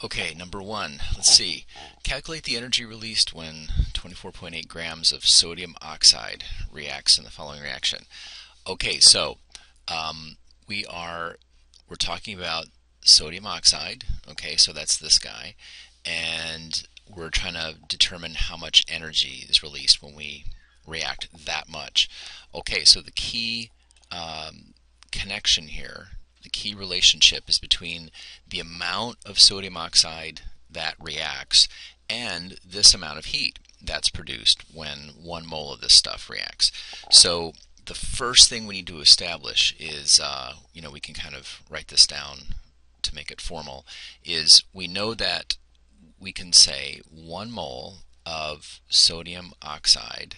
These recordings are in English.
Okay, number one, let's see. Calculate the energy released when 24.8 grams of sodium oxide reacts in the following reaction. Okay, so um, we're talking about sodium oxide. Okay, so that's this guy, and we're trying to determine how much energy is released when we react that much. Okay, so the key connection here, the key relationship is between the amount of sodium oxide that reacts and this amount of heat that's produced when 1 mole of this stuff reacts. So the first thing we need to establish is, we can kind of write this down to make it formal, is we know that we can say 1 mole of sodium oxide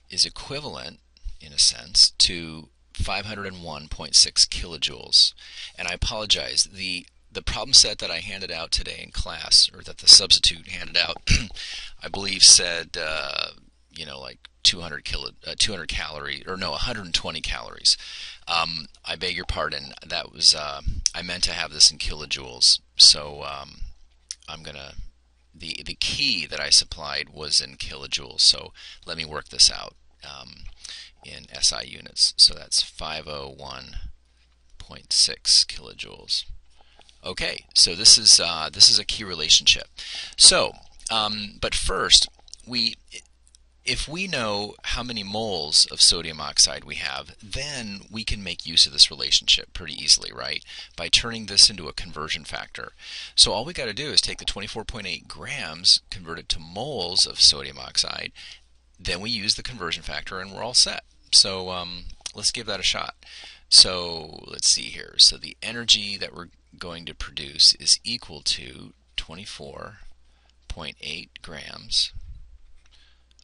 is equivalent, in a sense, to 501.6 kilojoules. And I apologize, the problem set that I handed out today in class, or that the substitute handed out, I believe said, like 200 calories, or no, 120 calories. I beg your pardon. That was I meant to have this in kilojoules. So I'm gonna. The key that I supplied was in kilojoules. So let me work this out in SI units. So that's 501.6 kilojoules. Okay, so this is a key relationship. So, but first, if we know how many moles of sodium oxide we have, then we can make use of this relationship pretty easily, right? By turning this into a conversion factor. So all we got to do is take the 24.8 grams, convert it to moles of sodium oxide, then we use the conversion factor and we're all set. So let's give that a shot. So let's see here. So the energy that we're going to produce is equal to 24.8 grams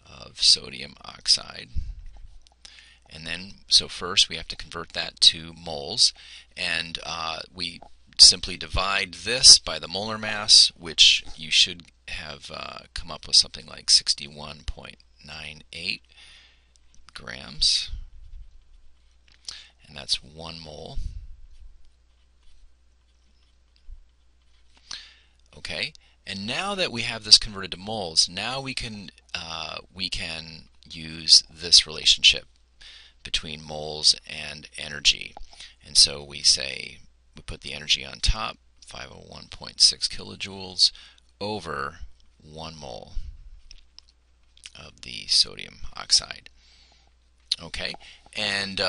of sodium oxide. And then, so first we have to convert that to moles, and we simply divide this by the molar mass, which you should have come up with something like 61.98 grams, and that's 1 mole. Okay, and now that we have this converted to moles, now we can use this relationship between moles and energy. And so we put the energy on top, 501.6 kilojoules over 1 mole of the sodium oxide. Okay, and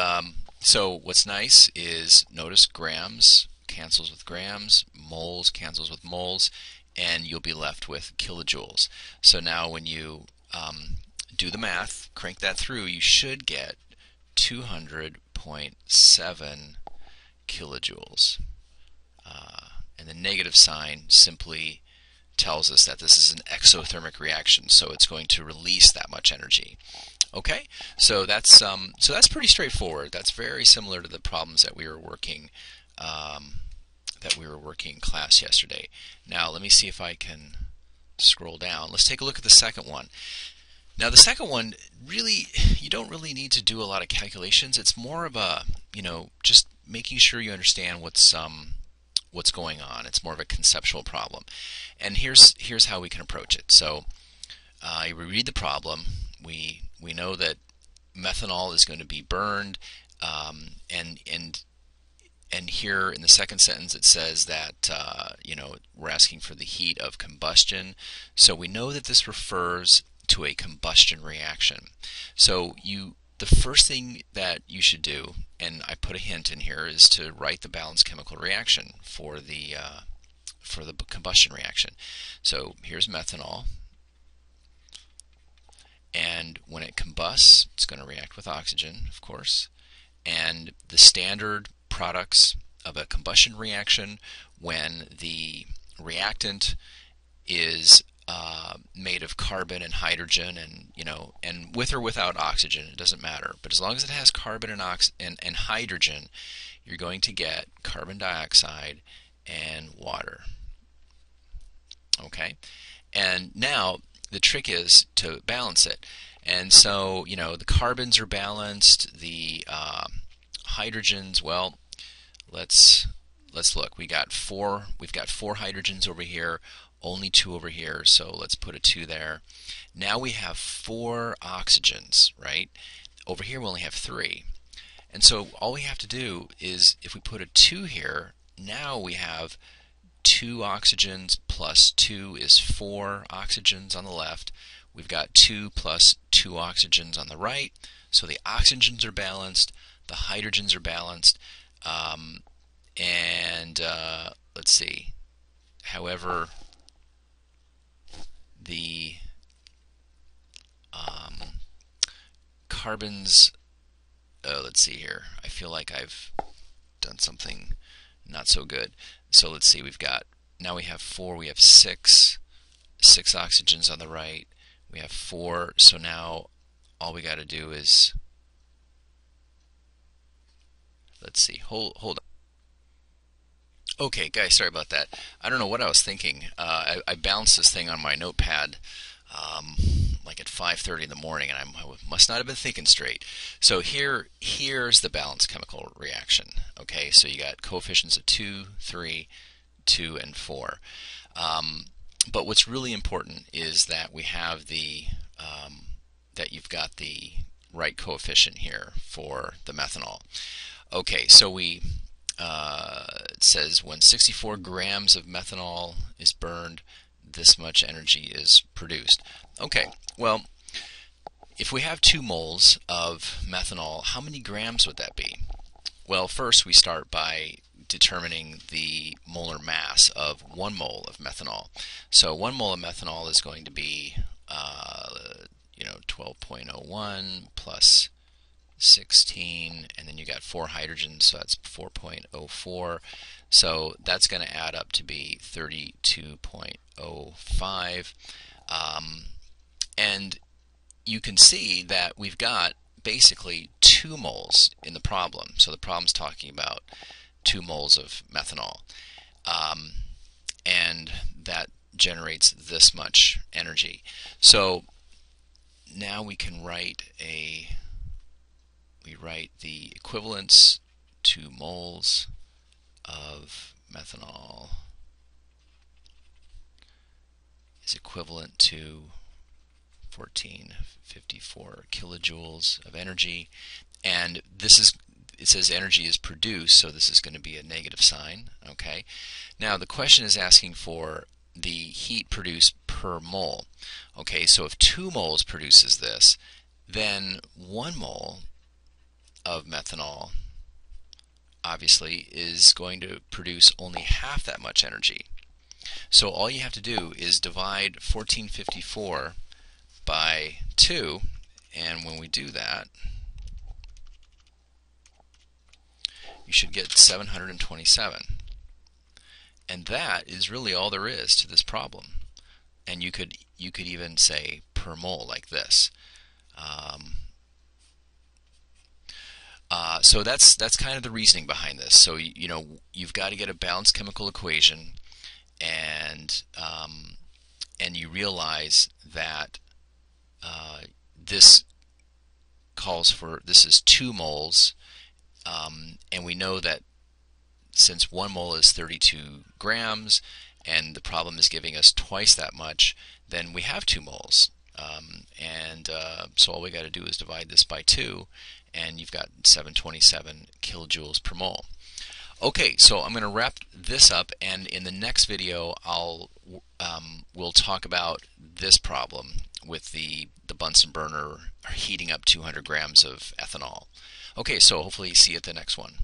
so what's nice is, notice grams cancels with grams, moles cancels with moles, and you'll be left with kilojoules. So now when you do the math, crank that through, you should get 200.7 kilojoules. And the negative sign simply tells us that this is an exothermic reaction, so it's going to release that much energy. Okay, so that's pretty straightforward. That's very similar to the problems that we were working in class yesterday. Now let me see if I can scroll down. Let's take a look at the second one. Now the second one, really, you don't really need to do a lot of calculations. It's more of a, just making sure you understand what's going on. It's more of a conceptual problem. And here's how we can approach it. So we read the problem. We know that methanol is going to be burned, and here in the second sentence it says that we're asking for the heat of combustion. So we know that this refers to a combustion reaction. So the first thing that you should do, and I put a hint in here, is to write the balanced chemical reaction for the combustion reaction. So here's methanol, and when it combusts, it's going to react with oxygen, of course. And the standard products of a combustion reaction, when the reactant is made of carbon and hydrogen, and with or without oxygen, it doesn't matter. But as long as it has carbon and hydrogen, you're going to get carbon dioxide and water. Okay, and now the trick is to balance it. And so, the carbons are balanced, the hydrogens, well, let's let's look. We've got four hydrogens over here, only 2 over here, so let's put a 2 there. Now we have 4 oxygens, right? Over here we only have 3. And so all we have to do is, if we put a 2 here, now we have 2 oxygens plus 2 is 4 oxygens on the left. We've got 2 plus 2 oxygens on the right. So the oxygens are balanced, the hydrogens are balanced, let's see. However, the carbons, let's see here. I feel like I've done something not so good. So let's see, now we have 4, we have 6 oxygens on the right, we have 4, so now all we got to do is, let's see, hold on. Okay, guys, sorry about that. I don't know what I was thinking. I balanced this thing on my notepad like at 5:30 in the morning, and I must not have been thinking straight. So here's the balanced chemical reaction. Okay, so you got coefficients of 2, 3, 2, and 4. But what's really important is that we have that you've got the right coefficient here for the methanol. Okay, so it says when 64 grams of methanol is burned, this much energy is produced. Okay, well, if we have 2 moles of methanol, how many grams would that be? Well, first we start by determining the molar mass of 1 mole of methanol. So 1 mole of methanol is going to be 12.01 plus 16, and then you got 4 hydrogens, so that's 4.04. So that's going to add up to be 32.05. And you can see that we've got basically 2 moles in the problem. So the problem's talking about 2 moles of methanol. And that generates this much energy. So now we can write the equivalence. 2 moles of methanol is equivalent to 1454 kilojoules of energy, and it says energy is produced, so this is going to be a negative sign. Okay, now the question is asking for the heat produced per mole. Okay, so if 2 moles produces this, then 1 mole of methanol obviously is going to produce only half that much energy. So all you have to do is divide 1454 by 2, and when we do that, you should get 727. And that is really all there is to this problem. And you could even say per mole like this. So that's kind of the reasoning behind this. So you've got to get a balanced chemical equation, and you realize that this is 2 moles, and we know that since 1 mole is 32 grams, and the problem is giving us twice that much, then we have 2 moles. So all we got to do is divide this by 2, and you've got 727 kilojoules per mole. Okay, so I'm going to wrap this up, and in the next video we'll talk about this problem with the Bunsen burner heating up 200 grams of ethanol. Okay, so hopefully you see you at the next one.